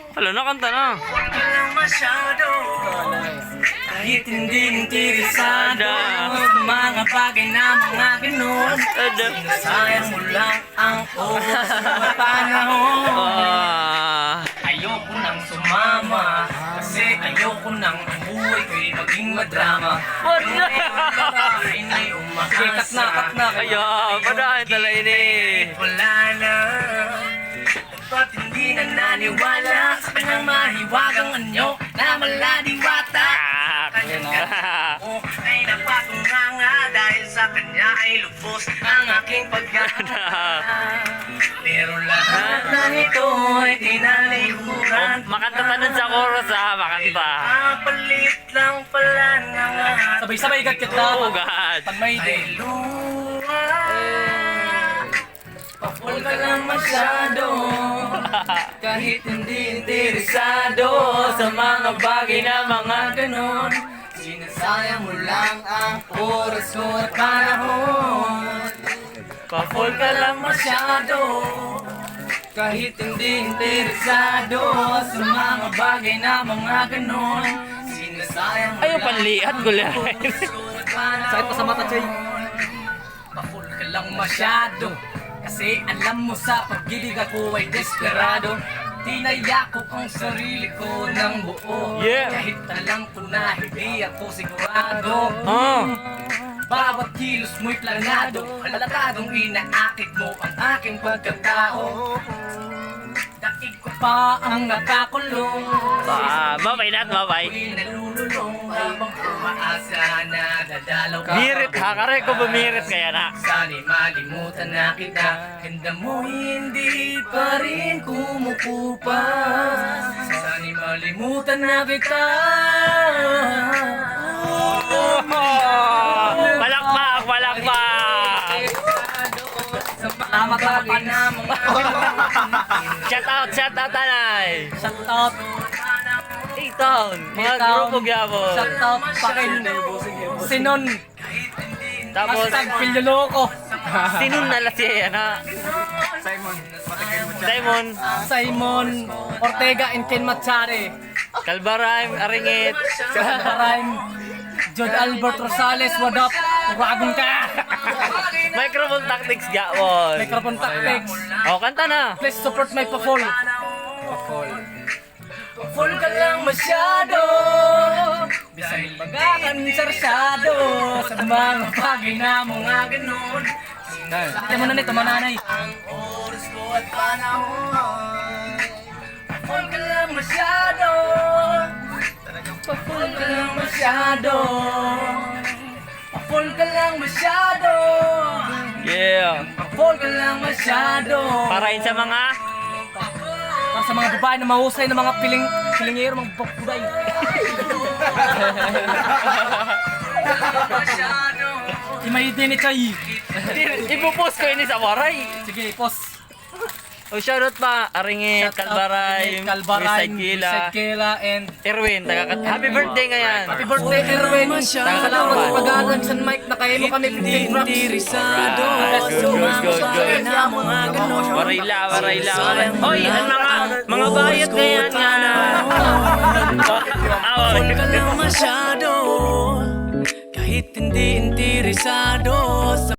Hala, nakanta na. Walang masyado, kahit hindi interesado sa mga bagay na mga ganun. Sayang mo lang ang oras at panahon. Ayoko nang sumama, kasi ayoko nang ang buhay ko'y maging madrama. What na? Inay umahasa. Kaya, padahin tala ini. Wala na. Ba't hindi na naniwala sa kanyang mahiwagang anyo na maladiwata? O ay napatunganga dahil sa kanya ay lubos ang aking pagkakata. Pero lahat na ito ay tinalikuran. Makanta tanan sa chorus makanta. Kapalit lang pala ng Sabay-sabay ikat kita. Oh God. Pag may ay luha. Pakul ka lang masyado, kahit hindi interesado sa mga bagay na mga ganon. Sinasayang mo lang ang oras ko at panahon. Pakul ka lang masyado, kahit hindi interesado sa mga bagay na mga ganon. Sinasayang mo Ayaw lang panlihat gulay. ang oras ko at panahon. Sakit pa sa mata, Chay. Pakul ka lang masyado, kasi alam mo sa pag-ibig ako ay desperado. Tinaya ko ang sarili ko ng buo, Yeah. kahit alam ko na hindi ako sigurado. Oh. Bawat kilos mo'y planado, halatadong inaakit mo ang aking pagkatao. Daig ko pa ang nakakulong, Mabay na, mabay. ako'y nalululong habang umaasa na dadalaw ka. Mirit ha, kare ko bumirit kaya na. Sana'y malimutan na kita, ganda mo hindi pa rin kumukupas. Sana'y malimutan na kita. Palakpak, palakpak. Sa mga bagay na mga Shout out tanay. Shout out. Itown, mga grupo gyapon. Shout out pakin. Sinon. Tapos, Hashtag Pilyoloko. sinun na la siya na. Simon, Simon Ortega and Ken Machare. Kalbaraim, Aringit. Rhyme. Jod Albert Rosales, what up? Ragong ka. Microphone Tactics gyapon. Microphone Tactics. Oh, kanta na. Please support my pa-fall. full ka lang masyado. Bisan bagakan sarsado Sa mga bagay na mga ganon. Sakit mo na nito, mananay. Ang oras ko at panahon. Full ka lang masyado. Full ka lang masyado. Full ka lang masyado. Yeah. Full ka lang masyado. Parain sa mga Para sa mga babae na mahusay na mga pilingero, mga pagkuday. Masyado. Imay din ni Chay. ipupost ko ini sa waray. Sige, post. O shoutout pa, Aringit, Kalbaraim, Kalbaraim, Wisaykila, Kela, and Erwin, happy birthday ngayon. happy birthday, Erwin. Salamat sa pag-aaral sa mic na kayo mo kami 15 rocks. Alright, good. Warayla. Oy, ang mga bayot ngayon nga. Full ka lang masyado, kahit hindi interesado sa